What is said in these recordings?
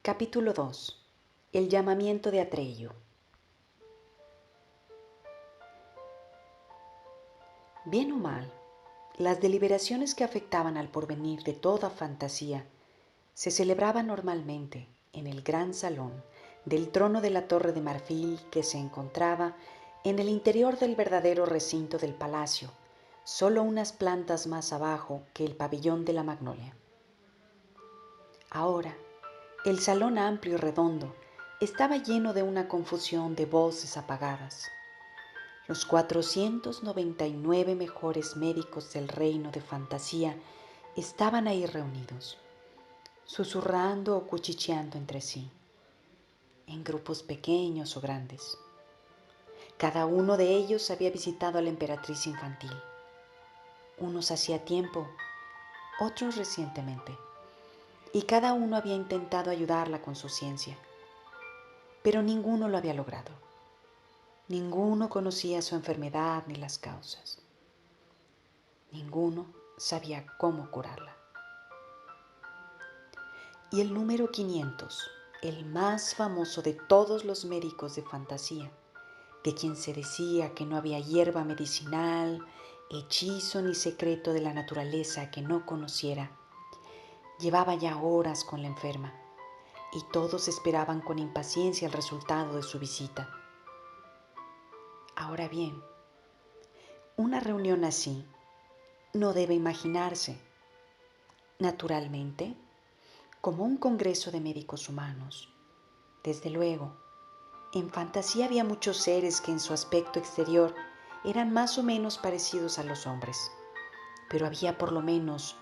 Capítulo 2. El llamamiento de Atreyu. Bien o mal, las deliberaciones que afectaban al porvenir de toda fantasía se celebraban normalmente en el gran salón del trono de la Torre de Marfil que se encontraba en el interior del verdadero recinto del palacio, solo unas plantas más abajo que el pabellón de la Magnolia. Ahora, el salón amplio y redondo estaba lleno de una confusión de voces apagadas. Los 499 mejores médicos del reino de fantasía estaban ahí reunidos, susurrando o cuchicheando entre sí, en grupos pequeños o grandes. Cada uno de ellos había visitado a la emperatriz infantil, unos hacía tiempo, otros recientemente, y cada uno había intentado ayudarla con su ciencia, pero ninguno lo había logrado. Ninguno conocía su enfermedad ni las causas. Ninguno sabía cómo curarla. Y el número 500, el más famoso de todos los médicos de fantasía, de quien se decía que no había hierba medicinal, hechizo ni secreto de la naturaleza que no conociera, llevaba ya horas con la enferma, y todos esperaban con impaciencia el resultado de su visita. Ahora bien, una reunión así no debe imaginarse, naturalmente, como un congreso de médicos humanos. Desde luego, en fantasía había muchos seres que en su aspecto exterior eran más o menos parecidos a los hombres, pero había por lo menos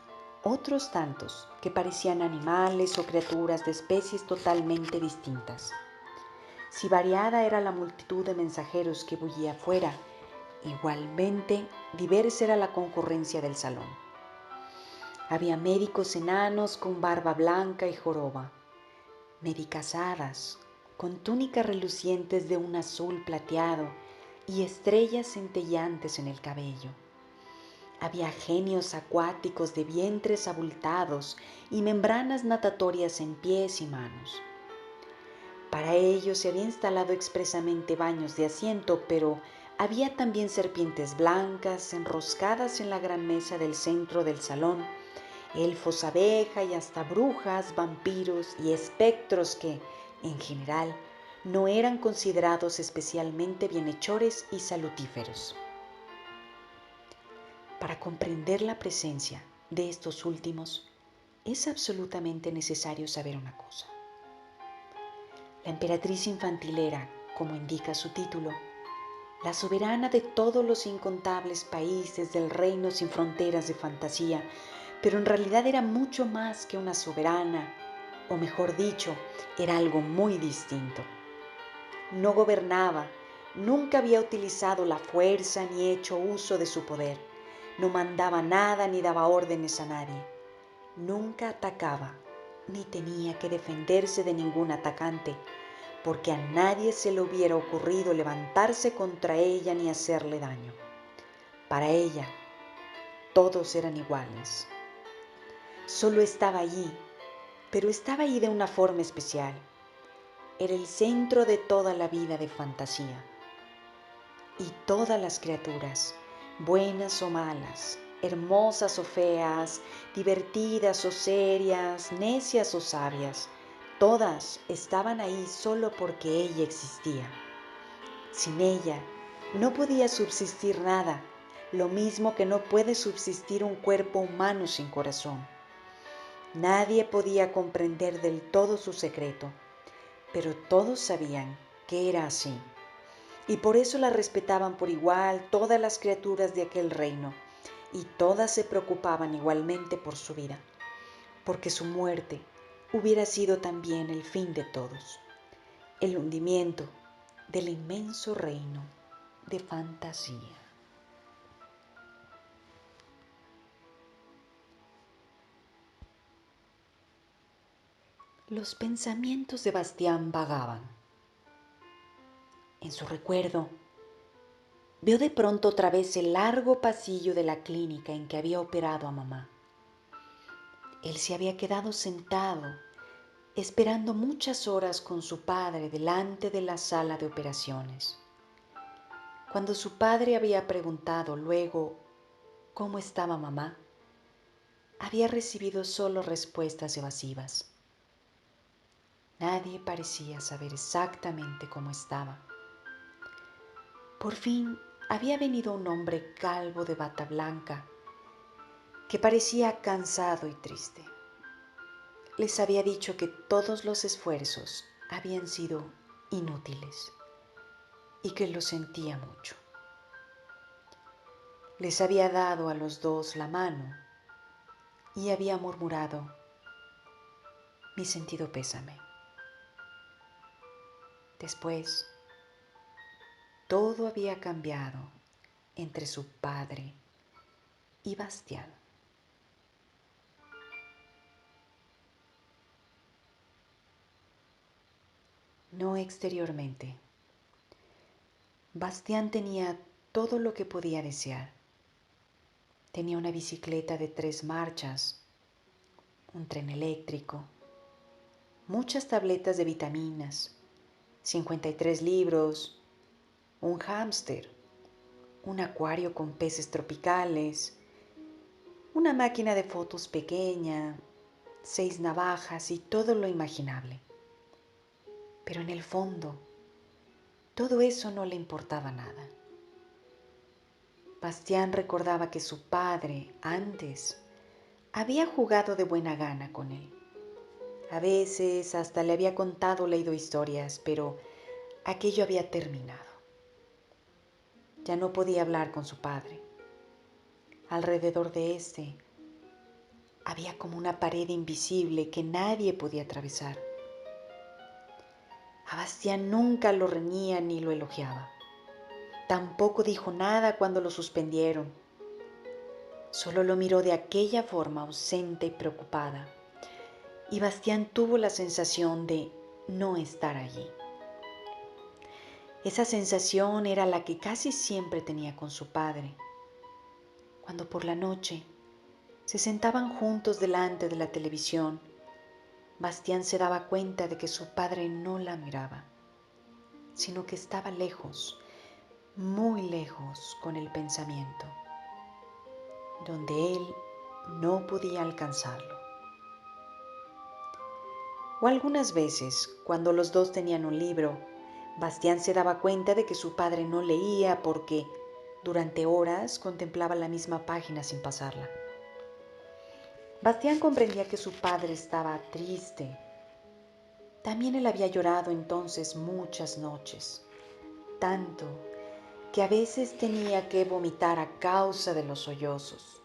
otros tantos que parecían animales o criaturas de especies totalmente distintas. Si variada era la multitud de mensajeros que bullía afuera, igualmente diversa era la concurrencia del salón. Había médicos enanos con barba blanca y joroba, médicas hadas con túnicas relucientes de un azul plateado y estrellas centelleantes en el cabello. Había genios acuáticos de vientres abultados y membranas natatorias en pies y manos. Para ellos se había instalado expresamente baños de asiento, pero había también serpientes blancas enroscadas en la gran mesa del centro del salón, elfos abeja y hasta brujas, vampiros y espectros que, en general, no eran considerados especialmente bienhechores y salutíferos. Para comprender la presencia de estos últimos, es absolutamente necesario saber una cosa. La emperatriz infantil era, como indica su título, la soberana de todos los incontables países del reino sin fronteras de fantasía, pero en realidad era mucho más que una soberana, o mejor dicho, era algo muy distinto. No gobernaba, nunca había utilizado la fuerza ni hecho uso de su poder, no mandaba nada ni daba órdenes a nadie, nunca atacaba, ni tenía que defenderse de ningún atacante, porque a nadie se le hubiera ocurrido levantarse contra ella ni hacerle daño. Para ella, todos eran iguales. Solo estaba allí, pero estaba allí de una forma especial. Era el centro de toda la vida de fantasía. Y todas las criaturas, buenas o malas, hermosas o feas, divertidas o serias, necias o sabias, todas estaban ahí solo porque ella existía. Sin ella no podía subsistir nada, lo mismo que no puede subsistir un cuerpo humano sin corazón. Nadie podía comprender del todo su secreto, pero todos sabían que era así. Y por eso la respetaban por igual todas las criaturas de aquel reino, y todas se preocupaban igualmente por su vida, porque su muerte hubiera sido también el fin de todos, el hundimiento del inmenso reino de fantasía. Los pensamientos de Bastián vagaban. En su recuerdo, vio de pronto otra vez el largo pasillo de la clínica en que había operado a mamá. Él se había quedado sentado, esperando muchas horas con su padre delante de la sala de operaciones. Cuando su padre había preguntado luego cómo estaba mamá, había recibido solo respuestas evasivas. Nadie parecía saber exactamente cómo estaba. Por fin había venido un hombre calvo de bata blanca que parecía cansado y triste. Les había dicho que todos los esfuerzos habían sido inútiles y que lo sentía mucho. Les había dado a los dos la mano y había murmurado: mi sentido pésame. Después, todo había cambiado entre su padre y Bastián. No exteriormente. Bastián tenía todo lo que podía desear. Tenía una bicicleta de 3 marchas, un tren eléctrico, muchas tabletas de vitaminas, 53 libros, un hámster, un acuario con peces tropicales, una máquina de fotos pequeña, 6 navajas y todo lo imaginable. Pero en el fondo, todo eso no le importaba nada. Bastián recordaba que su padre, antes, había jugado de buena gana con él. A veces hasta le había contado o leído historias, pero aquello había terminado. Ya no podía hablar con su padre. Alrededor de éste había como una pared invisible que nadie podía atravesar. A Bastián nunca lo reñía ni lo elogiaba. Tampoco dijo nada cuando lo suspendieron. Solo lo miró de aquella forma ausente y preocupada. Y Bastián tuvo la sensación de no estar allí. Esa sensación era la que casi siempre tenía con su padre. Cuando por la noche se sentaban juntos delante de la televisión, Bastián se daba cuenta de que su padre no la miraba, sino que estaba lejos, muy lejos con el pensamiento, donde él no podía alcanzarlo. O algunas veces, cuando los dos tenían un libro, Bastián se daba cuenta de que su padre no leía porque durante horas contemplaba la misma página sin pasarla. Bastián comprendía que su padre estaba triste. También él había llorado entonces muchas noches, tanto que a veces tenía que vomitar a causa de los sollozos.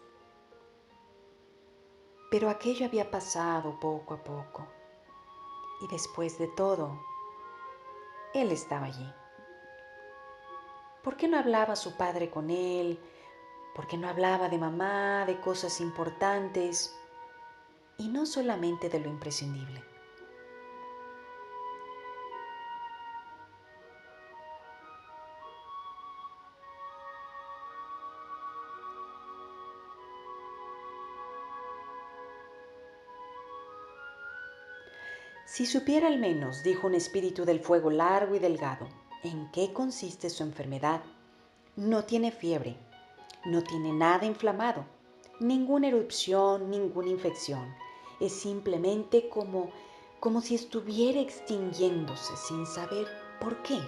Pero aquello había pasado poco a poco, y después de todo, él estaba allí. ¿Por qué no hablaba su padre con él? ¿Por qué no hablaba de mamá, de cosas importantes y no solamente de lo imprescindible? Si supiera al menos, dijo un espíritu del fuego largo y delgado, en qué consiste su enfermedad. No tiene fiebre, no tiene nada inflamado, ninguna erupción, ninguna infección. Es simplemente como si estuviera extinguiéndose sin saber por qué.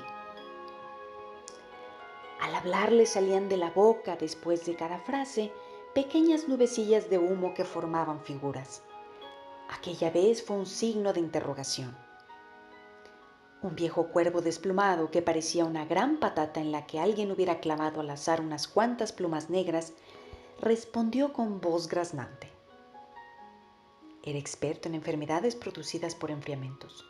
Al hablar le salían de la boca, después de cada frase, pequeñas nubecillas de humo que formaban figuras. Aquella vez fue un signo de interrogación. Un viejo cuervo desplumado que parecía una gran patata en la que alguien hubiera clavado al azar unas cuantas plumas negras, respondió con voz graznante. Era experto en enfermedades producidas por enfriamientos.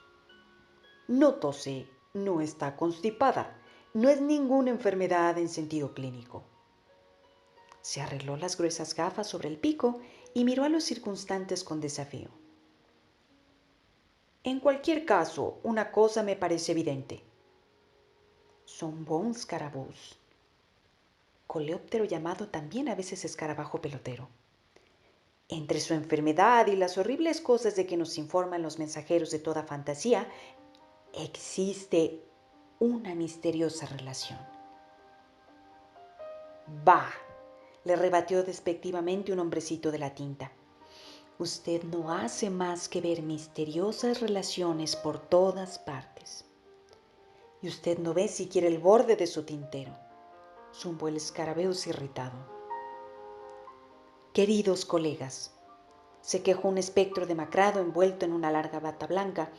No tose, no está constipada, no es ninguna enfermedad en sentido clínico. Se arregló las gruesas gafas sobre el pico y miró a los circunstantes con desafío. En cualquier caso, una cosa me parece evidente. Son bons coleóptero llamado también a veces escarabajo pelotero. Entre su enfermedad y las horribles cosas de que nos informan los mensajeros de toda fantasía, existe una misteriosa relación. «Bah», le rebatió despectivamente un hombrecito de la tinta. «Usted no hace más que ver misteriosas relaciones por todas partes. Y usted no ve siquiera el borde de su tintero», zumbó el escarabeus irritado. «Queridos colegas», se quejó un espectro demacrado envuelto en una larga bata blanca,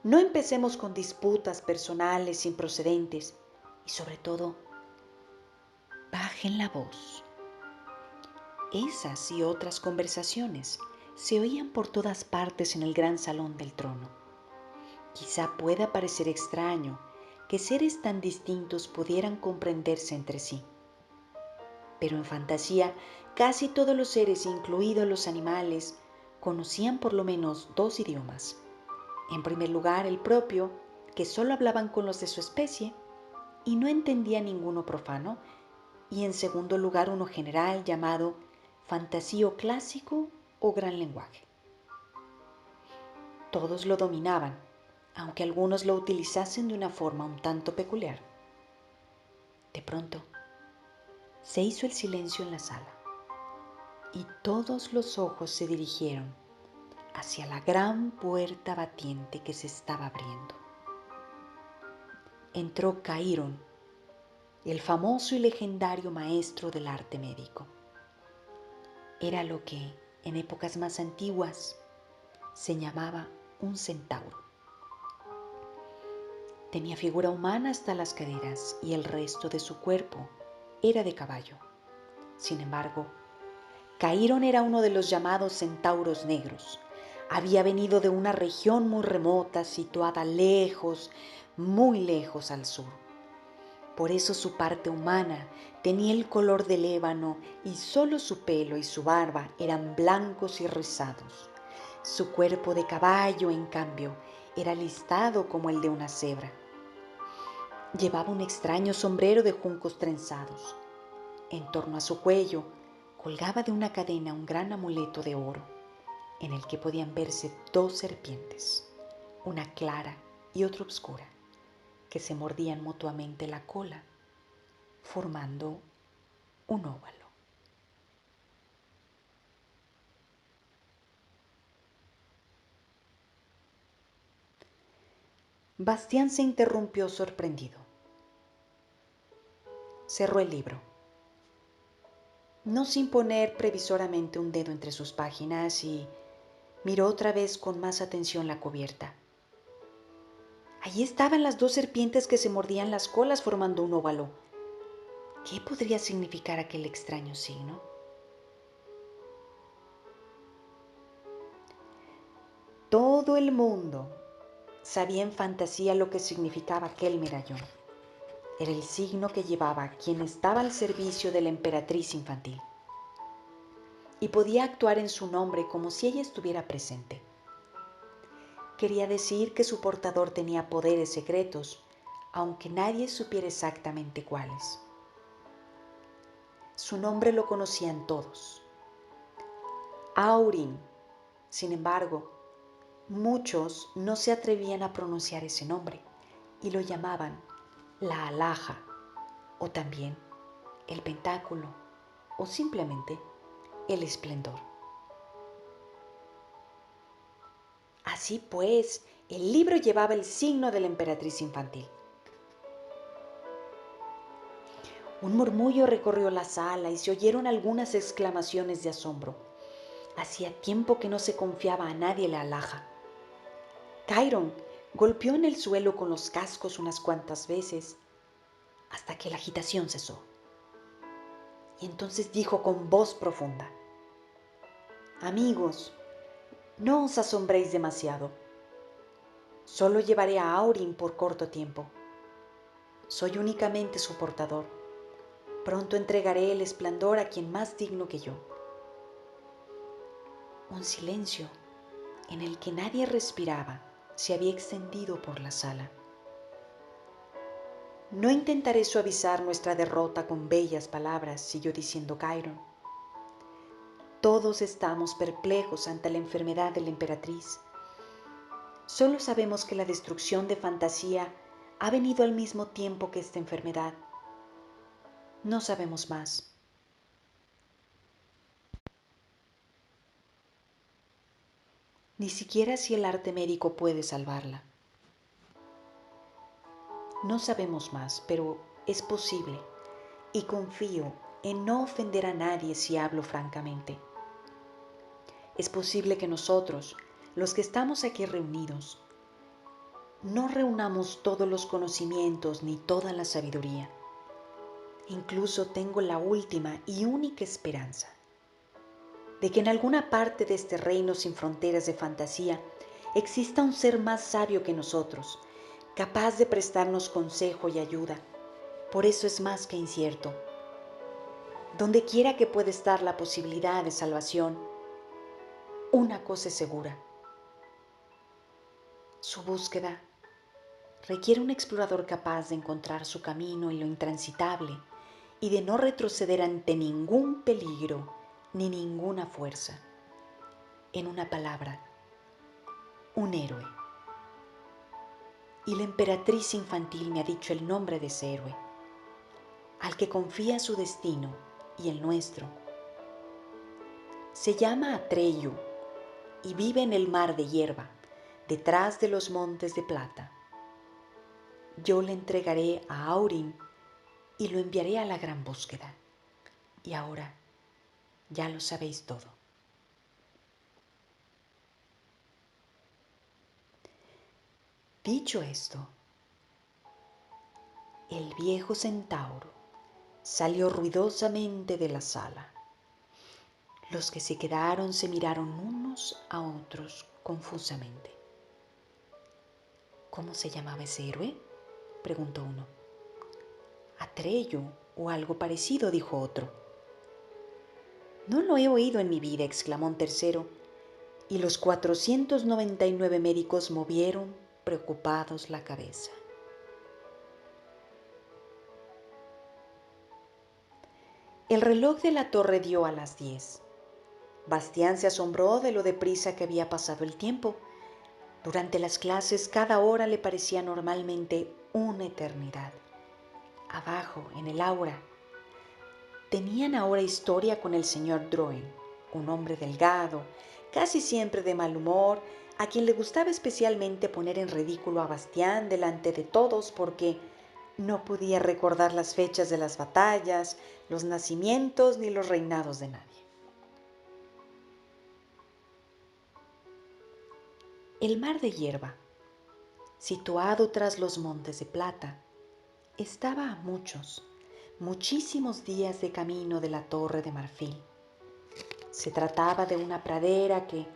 «no empecemos con disputas personales improcedentes y, sobre todo, bajen la voz». Esas y otras conversaciones se oían por todas partes en el gran salón del trono. Quizá pueda parecer extraño que seres tan distintos pudieran comprenderse entre sí. Pero en fantasía, casi todos los seres, incluidos los animales, conocían por lo menos 2 idiomas. En primer lugar, el propio, que solo hablaban con los de su especie y no entendía ninguno profano, y en segundo lugar uno general llamado fantasío clásico o gran lenguaje. Todos lo dominaban, aunque algunos lo utilizasen de una forma un tanto peculiar. De pronto, se hizo el silencio en la sala y todos los ojos se dirigieron hacia la gran puerta batiente que se estaba abriendo. Entró Chiron, el famoso y legendario maestro del arte médico. Era lo que, en épocas más antiguas, se llamaba un centauro. Tenía figura humana hasta las caderas y el resto de su cuerpo era de caballo. Sin embargo, Chiron era uno de los llamados centauros negros. Había venido de una región muy remota, situada lejos, muy lejos al sur. Por eso su parte humana tenía el color del ébano y solo su pelo y su barba eran blancos y rizados. Su cuerpo de caballo, en cambio, era listado como el de una cebra. Llevaba un extraño sombrero de juncos trenzados. En torno a su cuello colgaba de una cadena un gran amuleto de oro, en el que podían verse 2 serpientes, una clara y otra oscura, que se mordían mutuamente la cola, formando un óvalo. Bastián se interrumpió sorprendido. Cerró el libro, no sin poner previsoramente un dedo entre sus páginas, y miró otra vez con más atención la cubierta. Allí estaban las 2 serpientes que se mordían las colas formando un óvalo. ¿Qué podría significar aquel extraño signo? Todo el mundo sabía en fantasía lo que significaba aquel medallón. Era el signo que llevaba quien estaba al servicio de la emperatriz infantil, y podía actuar en su nombre como si ella estuviera presente. Quería decir que su portador tenía poderes secretos, aunque nadie supiera exactamente cuáles. Su nombre lo conocían todos: Aurin. Sin embargo, muchos no se atrevían a pronunciar ese nombre y lo llamaban la alhaja, o también el pentáculo, o simplemente el esplendor. Así pues, el libro llevaba el signo de la emperatriz infantil. Un murmullo recorrió la sala y se oyeron algunas exclamaciones de asombro. Hacía tiempo que no se confiaba a nadie la alhaja. Chiron golpeó en el suelo con los cascos unas cuantas veces hasta que la agitación cesó. Y entonces dijo con voz profunda: «Amigos, no os asombréis demasiado. Solo llevaré a Aurin por corto tiempo. Soy únicamente su portador. Pronto entregaré el esplendor a quien más digno que yo». Un silencio en el que nadie respiraba se había extendido por la sala. «No intentaré suavizar nuestra derrota con bellas palabras», siguió diciendo Chiron. Todos estamos perplejos ante la enfermedad de la emperatriz. Solo sabemos que la destrucción de Fantasía ha venido al mismo tiempo que esta enfermedad. No sabemos más. Ni siquiera si el arte médico puede salvarla. No sabemos más, pero es posible, y confío en no ofender a nadie si hablo francamente. Es posible que nosotros, los que estamos aquí reunidos, no reunamos todos los conocimientos ni toda la sabiduría. Incluso tengo la última y única esperanza de que en alguna parte de este reino sin fronteras de fantasía exista un ser más sabio que nosotros, capaz de prestarnos consejo y ayuda. Por eso es más que incierto. Donde quiera que pueda estar la posibilidad de salvación, una cosa es segura. Su búsqueda requiere un explorador capaz de encontrar su camino en lo intransitable y de no retroceder ante ningún peligro ni ninguna fuerza. En una palabra, un héroe. Y la emperatriz infantil me ha dicho el nombre de ese héroe, al que confía su destino y el nuestro. Se llama Atreyu y vive en el mar de hierba, detrás de los montes de plata. Yo le entregaré a Aurin y lo enviaré a la gran búsqueda. Y ahora ya lo sabéis todo. Dicho esto, el viejo centauro salió ruidosamente de la sala. Los que se quedaron se miraron unos a otros confusamente. ¿Cómo se llamaba ese héroe?, preguntó uno. Atreyu o algo parecido, dijo otro. No lo he oído en mi vida, exclamó un tercero, y los 499 médicos movieron preocupados la cabeza. El reloj de la torre dio a las 10. Bastián se asombró de lo deprisa que había pasado el tiempo. Durante las clases cada hora le parecía normalmente una eternidad. Abajo, en el aula, tenían ahora historia con el señor Droen, un hombre delgado, casi siempre de mal humor, a quien le gustaba especialmente poner en ridículo a Bastián delante de todos porque no podía recordar las fechas de las batallas, los nacimientos ni los reinados de nadie. El mar de hierba, situado tras los montes de plata, estaba a muchísimos días de camino de la Torre de Marfil. Se trataba de una pradera que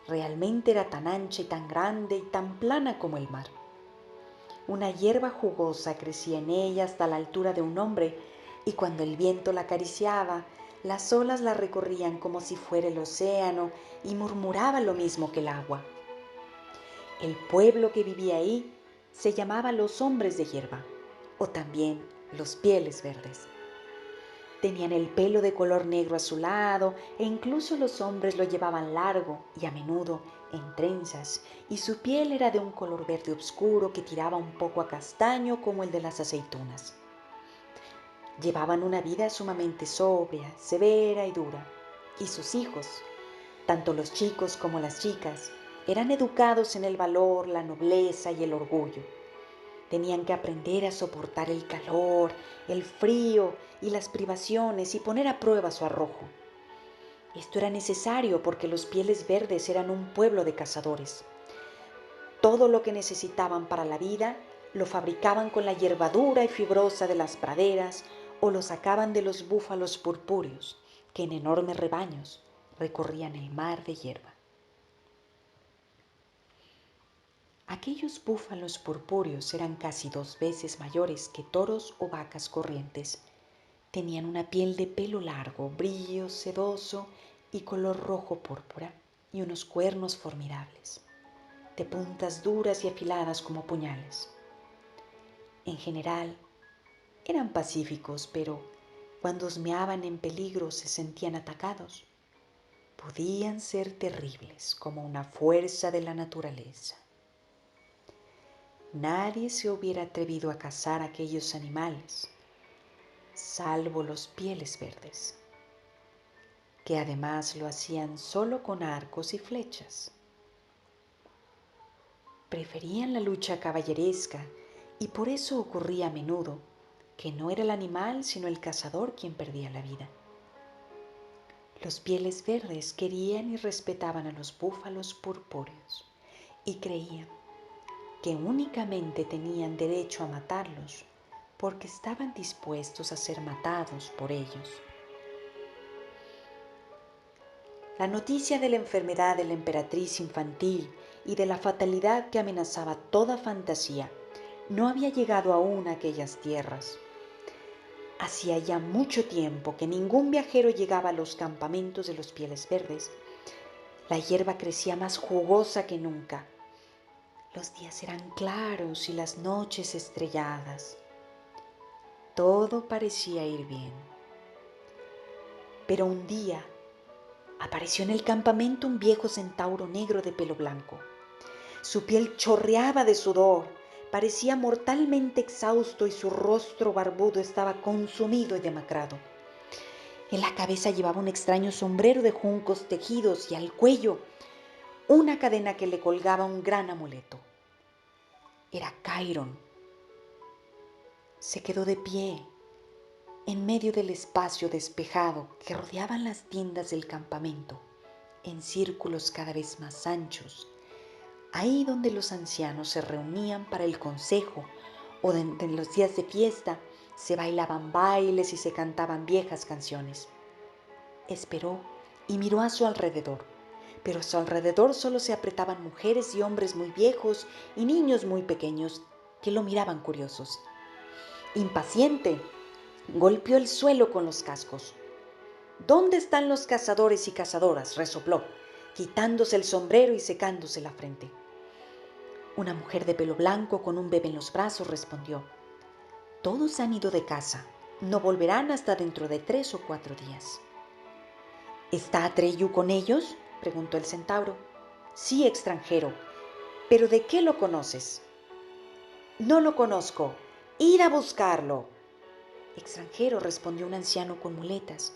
realmente era tan ancha y tan grande y tan plana como el mar. Una hierba jugosa crecía en ella hasta la altura de un hombre, y cuando el viento la acariciaba, las olas la recorrían como si fuera el océano y murmuraba lo mismo que el agua. El pueblo que vivía ahí se llamaba los hombres de hierba, o también los pieles verdes. Tenían el pelo de color negro azulado e incluso los hombres lo llevaban largo y a menudo en trenzas, y su piel era de un color verde oscuro que tiraba un poco a castaño como el de las aceitunas. Llevaban una vida sumamente sobria, severa y dura, y sus hijos, tanto los chicos como las chicas, eran educados en el valor, la nobleza y el orgullo. Tenían que aprender a soportar el calor, el frío y las privaciones y poner a prueba su arrojo. Esto era necesario porque los pieles verdes eran un pueblo de cazadores. Todo lo que necesitaban para la vida lo fabricaban con la hierba dura y fibrosa de las praderas o lo sacaban de los búfalos purpúreos que en enormes rebaños recorrían el mar de hierba. Aquellos búfalos purpúreos eran casi 2 veces mayores que toros o vacas corrientes. Tenían una piel de pelo largo, brillo sedoso y color rojo púrpura, y unos cuernos formidables, de puntas duras y afiladas como puñales. En general, eran pacíficos, pero cuando husmeaban en peligro se sentían atacados. podían ser terribles como una fuerza de la naturaleza. Nadie se hubiera atrevido a cazar aquellos animales, salvo los pieles verdes, que además lo hacían solo con arcos y flechas. Preferían la lucha caballeresca y por eso ocurría a menudo que no era el animal sino el cazador quien perdía la vida. Los pieles verdes querían y respetaban a los búfalos purpúreos y creían que únicamente tenían derecho a matarlos porque estaban dispuestos a ser matados por ellos. La noticia de la enfermedad de la emperatriz infantil y de la fatalidad que amenazaba toda fantasía no había llegado aún a aquellas tierras. Hacía ya mucho tiempo que ningún viajero llegaba a los campamentos de los pieles verdes. La hierba crecía más jugosa que nunca. Los días eran claros y las noches estrelladas. Todo parecía ir bien. Pero un día apareció en el campamento un viejo centauro negro de pelo blanco. Su piel chorreaba de sudor, parecía mortalmente exhausto y su rostro barbudo estaba consumido y demacrado. En la cabeza llevaba un extraño sombrero de juncos tejidos y al cuello una cadena que le colgaba un gran amuleto. Era Chiron. Se quedó de pie en medio del espacio despejado que rodeaban las tiendas del campamento, en círculos cada vez más anchos, ahí donde los ancianos se reunían para el consejo o en los días de fiesta se bailaban bailes y se cantaban viejas canciones. Esperó y miró a su alrededor, pero a su alrededor solo se apretaban mujeres y hombres muy viejos y niños muy pequeños que lo miraban curiosos. Impaciente, golpeó el suelo con los cascos. ¿Dónde están los cazadores y cazadoras?, resopló, quitándose el sombrero y secándose la frente. Una mujer de pelo blanco con un bebé en los brazos respondió: todos han ido de caza, no volverán hasta dentro de 3 o 4 días. ¿Está Atreyu con ellos?, preguntó el centauro. Sí, extranjero, ¿pero de qué lo conoces? No lo conozco, id a buscarlo. Extranjero, respondió un anciano con muletas,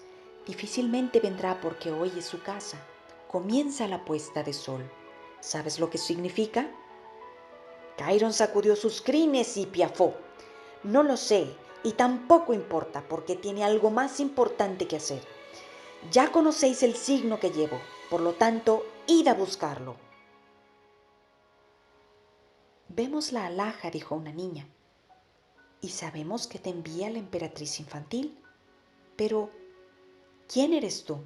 difícilmente vendrá porque hoy es su casa. Comienza la puesta de sol. ¿Sabes lo que significa? Chiron sacudió sus crines y piafó. No lo sé, y tampoco importa, porque tiene algo más importante que hacer. Ya conocéis el signo que llevo, por lo tanto, id a buscarlo. Vemos la alhaja, dijo una niña, y sabemos que te envía la emperatriz infantil. Pero, ¿quién eres tú?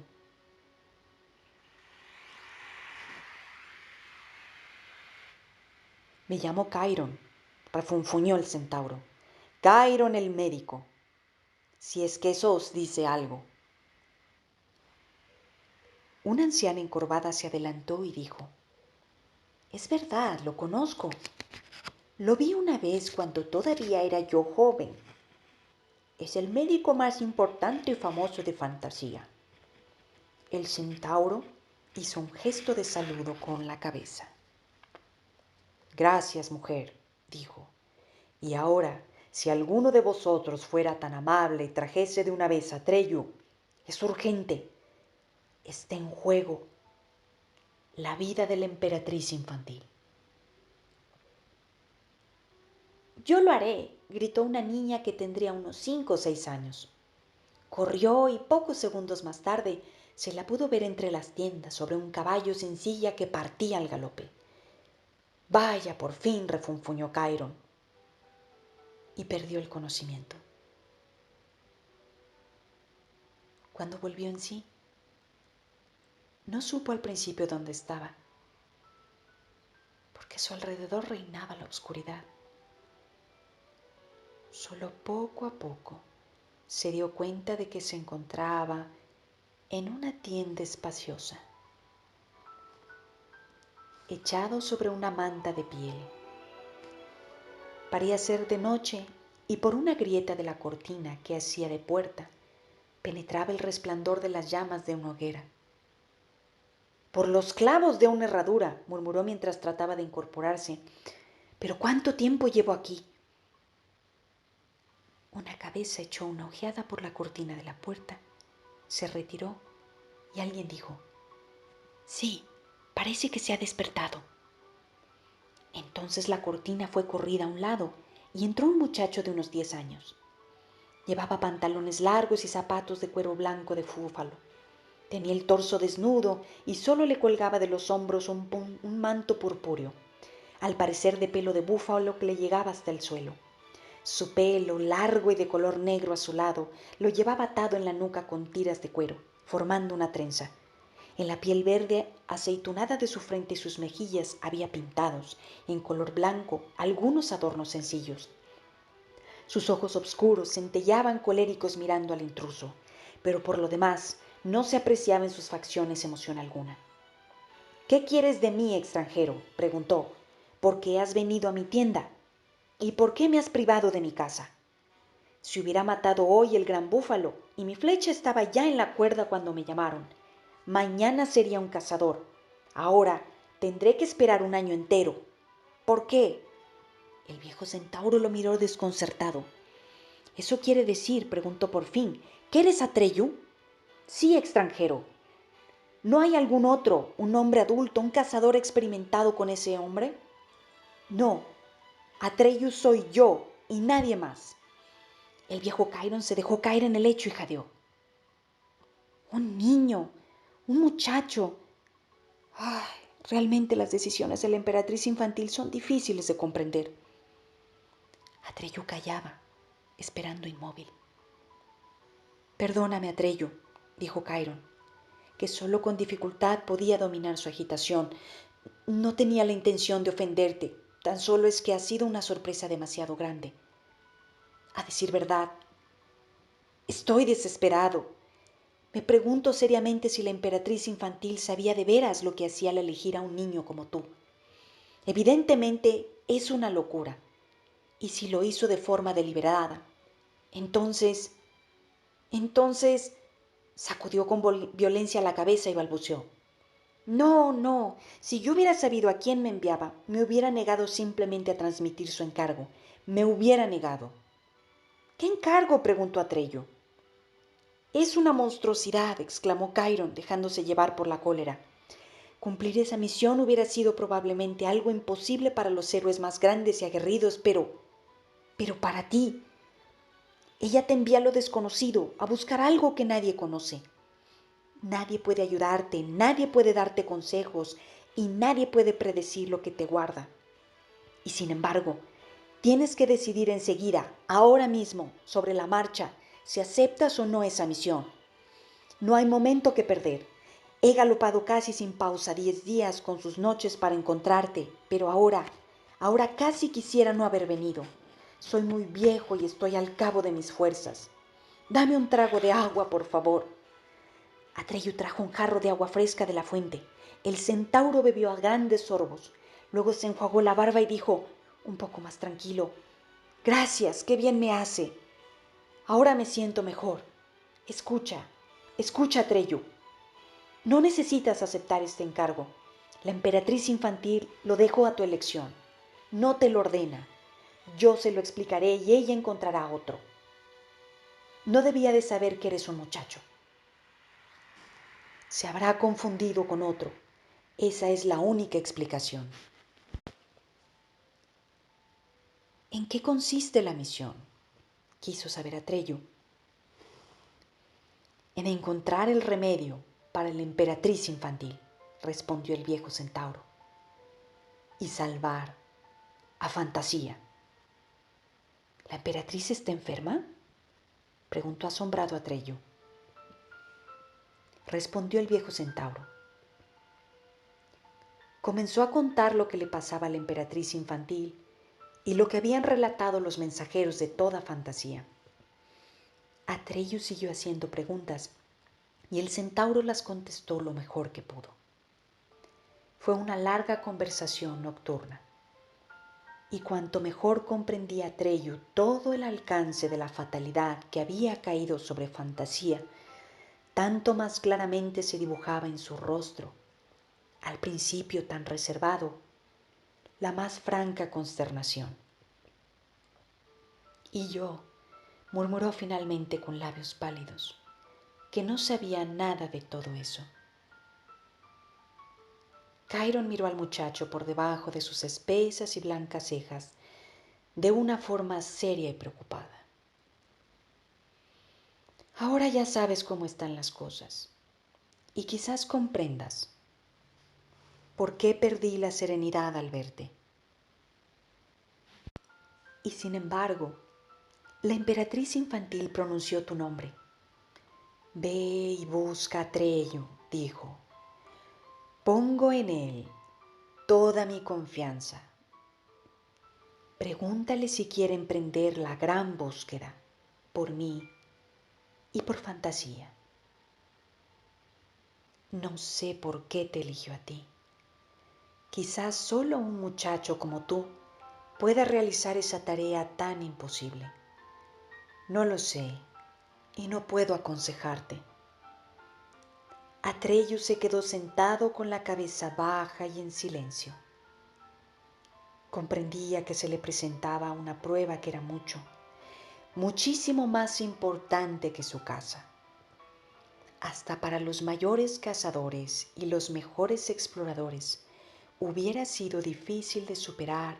Me llamo Chiron, refunfuñó el centauro. Chiron el médico, si es que eso os dice algo. Una anciana encorvada se adelantó y dijo: es verdad, lo conozco. Lo vi una vez cuando todavía era yo joven. Es el médico más importante y famoso de fantasía. El centauro hizo un gesto de saludo con la cabeza. Gracias, mujer, dijo. Y ahora, si alguno de vosotros fuera tan amable y trajese de una vez a Atreyu, es urgente. Está en juego la vida de la emperatriz infantil. Yo lo haré, gritó una niña que tendría unos 5 o 6 años. Corrió y pocos segundos más tarde se la pudo ver entre las tiendas sobre un caballo sin silla que partía al galope. Vaya, por fin, refunfuñó Chiron, y perdió el conocimiento. Cuando volvió en sí, no supo al principio dónde estaba, porque a su alrededor reinaba la oscuridad. Solo poco a poco se dio cuenta de que se encontraba en una tienda espaciosa, echado sobre una manta de piel. Parecía ser de noche y por una grieta de la cortina que hacía de puerta penetraba el resplandor de las llamas de una hoguera. Por los clavos de una herradura, murmuró mientras trataba de incorporarse. ¿Pero cuánto tiempo llevo aquí? Una cabeza echó una ojeada por la cortina de la puerta, se retiró y alguien dijo: sí, parece que se ha despertado. Entonces la cortina fue corrida a un lado y entró un muchacho de unos 10 años. Llevaba pantalones largos y zapatos de cuero blanco de búfalo. Tenía el torso desnudo y solo le colgaba de los hombros un manto purpúreo, al parecer de pelo de búfalo que le llegaba hasta el suelo. Su pelo, largo y de color negro azulado, lo llevaba atado en la nuca con tiras de cuero, formando una trenza. En la piel verde aceitunada de su frente y sus mejillas había pintados, en color blanco, algunos adornos sencillos. Sus ojos oscuros centelleaban coléricos mirando al intruso, pero por lo demás no se apreciaba en sus facciones emoción alguna. ¿Qué quieres de mí, extranjero?, preguntó. ¿Por qué has venido a mi tienda? ¿Y por qué me has privado de mi casa? Si hubiera matado hoy el gran búfalo y mi flecha estaba ya en la cuerda cuando me llamaron, mañana sería un cazador. Ahora tendré que esperar un año entero. ¿Por qué? El viejo centauro lo miró desconcertado. ¿Eso quiere decir, preguntó por fin, que eres Atreyu? Sí, extranjero. ¿No hay algún otro, un hombre adulto, un cazador experimentado con ese hombre? No, Atreyu soy yo y nadie más. El viejo Chiron se dejó caer en el lecho y jadeó. Un niño, un muchacho. Ay, realmente las decisiones de la emperatriz infantil son difíciles de comprender. Atreyu callaba, esperando inmóvil. Perdóname, Atreyu, dijo Chiron, que solo con dificultad podía dominar su agitación. No tenía la intención de ofenderte, tan solo es que ha sido una sorpresa demasiado grande. A decir verdad, estoy desesperado. Me pregunto seriamente si la emperatriz infantil sabía de veras lo que hacía al elegir a un niño como tú. Evidentemente es una locura, y si lo hizo de forma deliberada, entonces, sacudió con violencia la cabeza y balbuceó. No, no, si yo hubiera sabido a quién me enviaba, me hubiera negado simplemente a transmitir su encargo. Me hubiera negado. ¿Qué encargo?, preguntó Atreyu. Es una monstruosidad, exclamó Chiron, dejándose llevar por la cólera. Cumplir esa misión hubiera sido probablemente algo imposible para los héroes más grandes y aguerridos, pero para ti. Ella te envía a lo desconocido, a buscar algo que nadie conoce. Nadie puede ayudarte, nadie puede darte consejos y nadie puede predecir lo que te guarda. Y sin embargo, tienes que decidir enseguida, ahora mismo, sobre la marcha, si aceptas o no esa misión. No hay momento que perder. He galopado casi sin pausa 10 días con sus noches para encontrarte, pero ahora casi quisiera no haber venido. Soy muy viejo y estoy al cabo de mis fuerzas. Dame un trago de agua, por favor. Atreyu trajo un jarro de agua fresca de la fuente. El centauro bebió a grandes sorbos. Luego se enjuagó la barba y dijo, un poco más tranquilo, gracias, qué bien me hace. Ahora me siento mejor. Escucha, Atreyu. No necesitas aceptar este encargo. La emperatriz infantil lo dejó a tu elección. No te lo ordena. Yo se lo explicaré y ella encontrará otro. No debía de saber que eres un muchacho. Se habrá confundido con otro. Esa es la única explicación. ¿En qué consiste la misión?, quiso saber Atreyu. En encontrar el remedio para la emperatriz infantil, respondió el viejo centauro, y salvar a Fantasía. ¿La emperatriz está enferma?, preguntó asombrado Atreyu. Respondió el viejo centauro. Comenzó a contar lo que le pasaba a la emperatriz infantil y lo que habían relatado los mensajeros de toda Fantasía. Atreyu siguió haciendo preguntas y el centauro las contestó lo mejor que pudo. Fue una larga conversación nocturna, y cuanto mejor comprendía Atreyu todo el alcance de la fatalidad que había caído sobre Fantasía, tanto más claramente se dibujaba en su rostro al principio tan reservado, la más franca consternación. Y yo, murmuró finalmente con labios pálidos, que no sabía nada de todo eso. Chiron miró al muchacho por debajo de sus espesas y blancas cejas de una forma seria y preocupada. Ahora ya sabes cómo están las cosas y quizás comprendas por qué perdí la serenidad al verte. Y sin embargo, la emperatriz infantil pronunció tu nombre. Ve y busca a Trello, dijo. Pongo en él toda mi confianza. Pregúntale si quiere emprender la gran búsqueda por mí y por fantasía. No sé por qué te eligió a ti. Quizás solo un muchacho como tú pueda realizar esa tarea tan imposible. No lo sé y no puedo aconsejarte. Atreyu se quedó sentado con la cabeza baja y en silencio. Comprendía que se le presentaba una prueba que era muchísimo más importante que su caza. Hasta para los mayores cazadores y los mejores exploradores hubiera sido difícil de superar,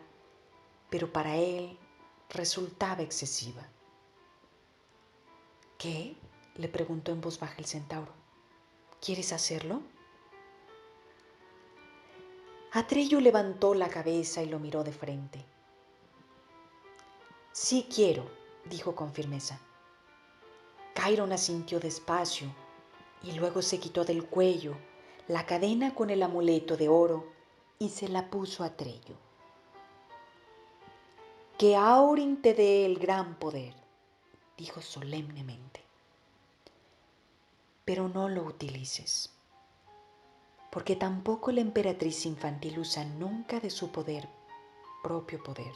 pero para él resultaba excesiva. ¿Qué? Le preguntó en voz baja el centauro. ¿Quieres hacerlo? Atreyu levantó la cabeza y lo miró de frente. Sí quiero, dijo con firmeza. Chiron asintió despacio y luego se quitó del cuello la cadena con el amuleto de oro y se la puso a Atreyu. Que Aurin te dé el gran poder, dijo solemnemente. Pero no lo utilices, porque tampoco la emperatriz infantil usa nunca de su propio poder.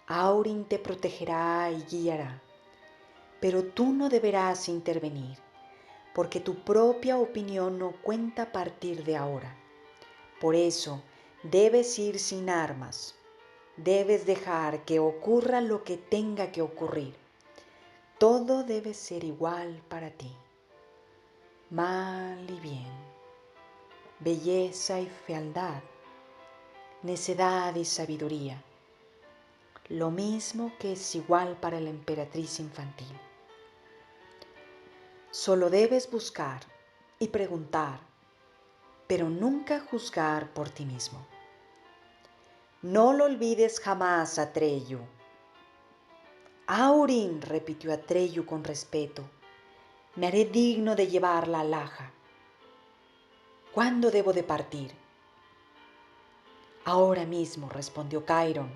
Aurin te protegerá y guiará, pero tú no deberás intervenir, porque tu propia opinión no cuenta a partir de ahora. Por eso, debes ir sin armas. Debes dejar que ocurra lo que tenga que ocurrir. Todo debe ser igual para ti. Mal y bien, belleza y fealdad, necedad y sabiduría. Lo mismo que es igual para la emperatriz infantil. Solo debes buscar y preguntar, pero nunca juzgar por ti mismo. No lo olvides jamás, Atreyu. Aurin, repitió Atreyu con respeto, me haré digno de llevar la alhaja. ¿Cuándo debo de partir? Ahora mismo, respondió Chiron.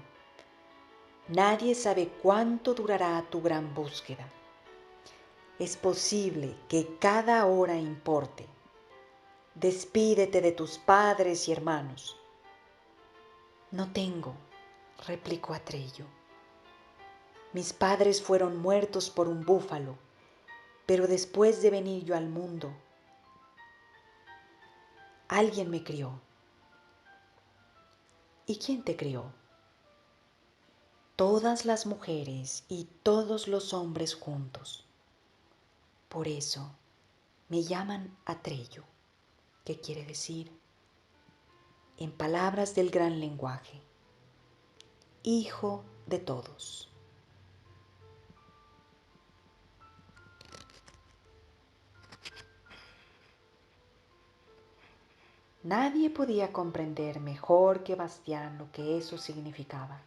Nadie sabe cuánto durará tu gran búsqueda. Es posible que cada hora importe. Despídete de tus padres y hermanos. No tengo, replicó Atreyu. Mis padres fueron muertos por un búfalo, pero después de venir yo al mundo, alguien me crió. ¿Y quién te crió? Todas las mujeres y todos los hombres juntos. Por eso me llaman Atreyu, que quiere decir, en palabras del gran lenguaje, hijo de todos. Nadie podía comprender mejor que Bastián lo que eso significaba.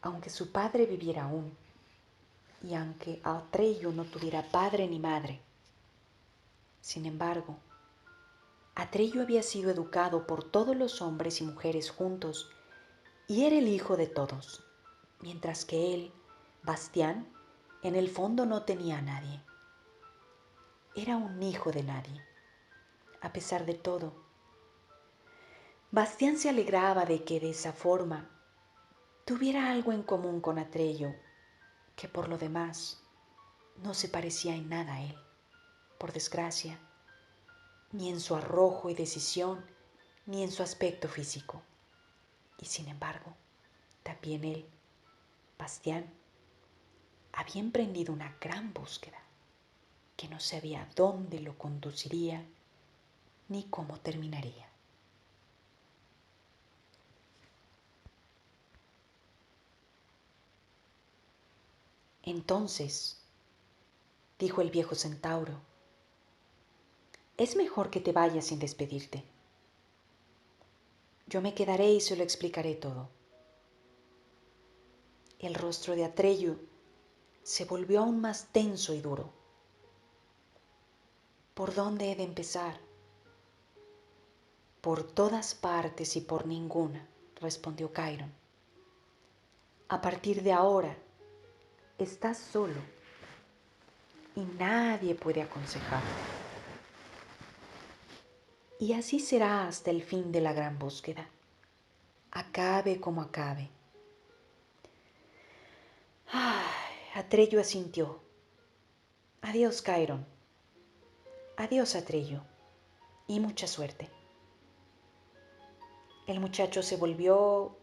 Aunque su padre viviera aún, y aunque Atreyu no tuviera padre ni madre, sin embargo, Atreyu había sido educado por todos los hombres y mujeres juntos y era el hijo de todos, mientras que él, Bastián, en el fondo no tenía a nadie. Era un hijo de nadie, a pesar de todo. Bastián se alegraba de que de esa forma tuviera algo en común con Atreyu, que por lo demás no se parecía en nada a él, por desgracia. ni en su arrojo y decisión, ni en su aspecto físico. Y sin embargo, también él, Bastián, había emprendido una gran búsqueda que no sabía dónde lo conduciría ni cómo terminaría. Entonces, dijo el viejo centauro, es mejor que te vayas sin despedirte. Yo me quedaré y se lo explicaré todo. El rostro de Atreyu se volvió aún más tenso y duro. ¿Por dónde he de empezar? Por todas partes y por ninguna, respondió Chiron. A partir de ahora, estás solo y nadie puede aconsejarte. Y así será hasta el fin de la gran búsqueda, acabe como acabe. Atreyu asintió. Adiós, Chiron. Adiós, Atreyu. Y mucha suerte. El muchacho se volvió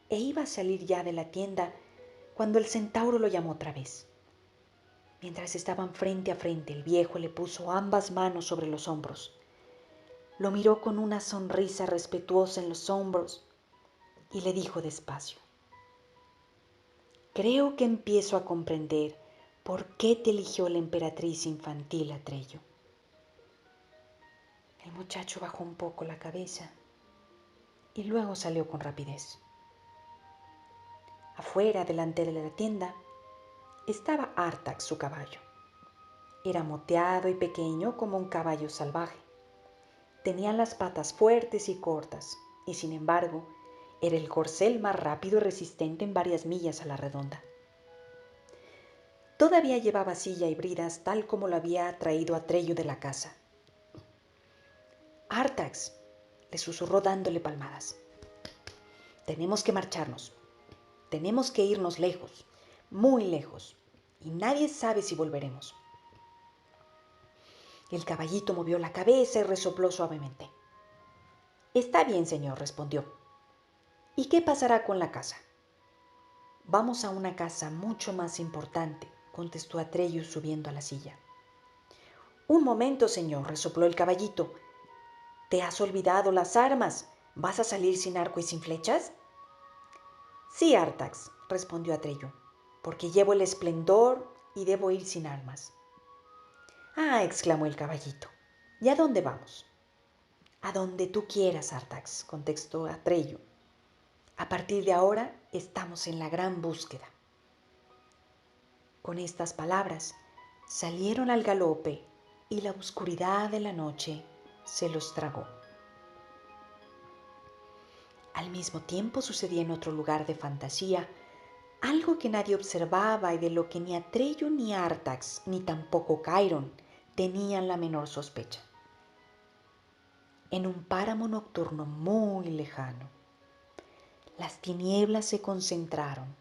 e iba a salir ya de la tienda cuando el centauro lo llamó otra vez. Mientras estaban frente a frente, el viejo le puso ambas manos sobre los hombros. Lo miró con una sonrisa respetuosa en los hombros y le dijo despacio: creo que empiezo a comprender por qué te eligió la emperatriz infantil, Atreyu. El muchacho bajó un poco la cabeza y luego salió con rapidez. Afuera, delante de la tienda, estaba Artax, su caballo. Era moteado y pequeño como un caballo salvaje. Tenía las patas fuertes y cortas, y sin embargo, era el corcel más rápido y resistente en varias millas a la redonda. Todavía llevaba silla y bridas tal como lo había traído Atreyu de la casa. Artax, le susurró dándole palmadas. Tenemos que marcharnos. Tenemos que irnos lejos, muy lejos, y nadie sabe si volveremos. El caballito movió la cabeza y resopló suavemente. Está bien, señor, respondió. ¿Y qué pasará con la casa? Vamos a una casa mucho más importante, contestó Atreyu subiendo a la silla. Un momento, señor, resopló el caballito. ¿Te has olvidado las armas? ¿Vas a salir sin arco y sin flechas? Sí, Artax, respondió Atreyu, porque llevo el esplendor y debo ir sin armas. Ah, exclamó el caballito. ¿Y a dónde vamos? A donde tú quieras, Artax, contestó Atreyu. A partir de ahora estamos en la gran búsqueda. Con estas palabras salieron al galope y la oscuridad de la noche se los tragó. Al mismo tiempo sucedía en otro lugar de fantasía algo que nadie observaba y de lo que ni Atreyu ni Artax ni tampoco Chiron tenían la menor sospecha. En un páramo nocturno muy lejano, las tinieblas se concentraron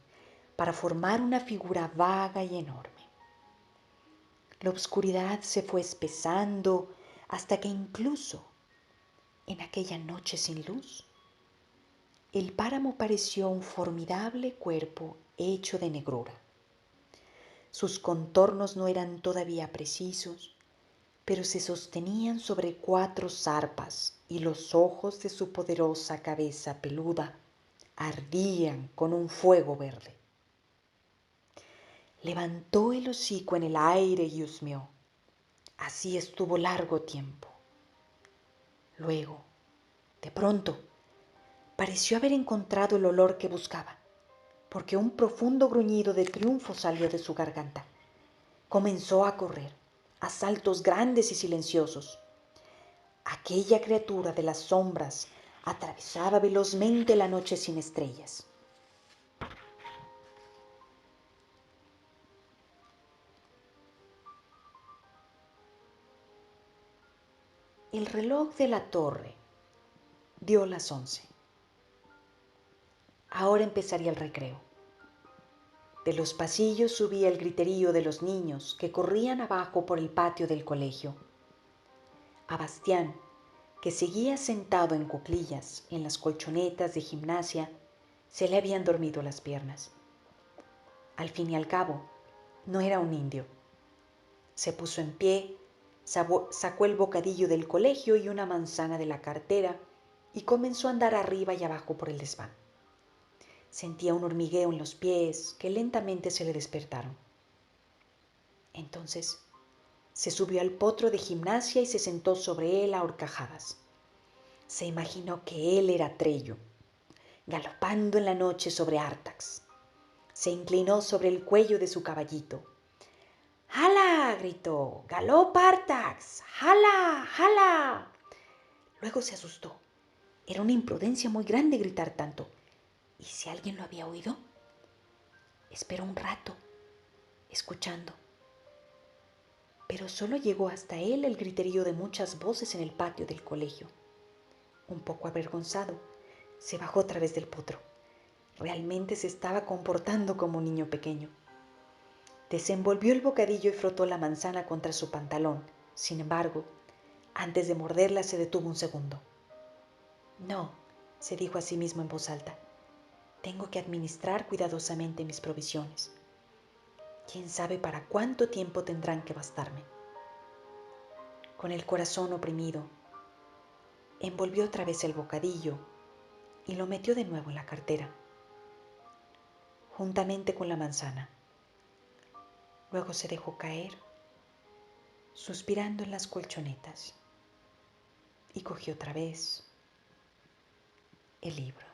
para formar una figura vaga y enorme. La oscuridad se fue espesando hasta que incluso en aquella noche sin luz, el páramo pareció un formidable cuerpo hecho de negrura. Sus contornos no eran todavía precisos, pero se sostenían sobre 4 zarpas y los ojos de su poderosa cabeza peluda ardían con un fuego verde. Levantó el hocico en el aire y husmeó. Así estuvo largo tiempo. Luego, de pronto, pareció haber encontrado el olor que buscaba, porque un profundo gruñido de triunfo salió de su garganta. Comenzó a correr, a saltos grandes y silenciosos. Aquella criatura de las sombras atravesaba velozmente la noche sin estrellas. El reloj de la torre dio las 11. Ahora empezaría el recreo. De los pasillos subía el griterío de los niños que corrían abajo por el patio del colegio. A Bastián, que seguía sentado en cuclillas en las colchonetas de gimnasia, se le habían dormido las piernas. Al fin y al cabo, no era un indio. Se puso en pie, sacó el bocadillo del colegio y una manzana de la cartera y comenzó a andar arriba y abajo por el desván. Sentía un hormigueo en los pies que lentamente se le despertaron. Entonces se subió al potro de gimnasia y se sentó sobre él a horcajadas. Se imaginó que él era Trello, galopando en la noche sobre Artax. Se inclinó sobre el cuello de su caballito. ¡Hala! Gritó. ¡Galopa Artax! ¡Hala! ¡Hala! Luego se asustó. Era una imprudencia muy grande gritar tanto. ¿Y si alguien lo había oído? Esperó un rato, escuchando. Pero solo llegó hasta él el griterío de muchas voces en el patio del colegio. Un poco avergonzado, se bajó otra vez del potro. Realmente se estaba comportando como un niño pequeño. Desenvolvió el bocadillo y frotó la manzana contra su pantalón. Sin embargo, antes de morderla se detuvo un segundo. No, se dijo a sí mismo en voz alta. Tengo que administrar cuidadosamente mis provisiones. ¿Quién sabe para cuánto tiempo tendrán que bastarme? Con el corazón oprimido, envolvió otra vez el bocadillo y lo metió de nuevo en la cartera, juntamente con la manzana. Luego se dejó caer, suspirando en las colchonetas, y cogió otra vez el libro.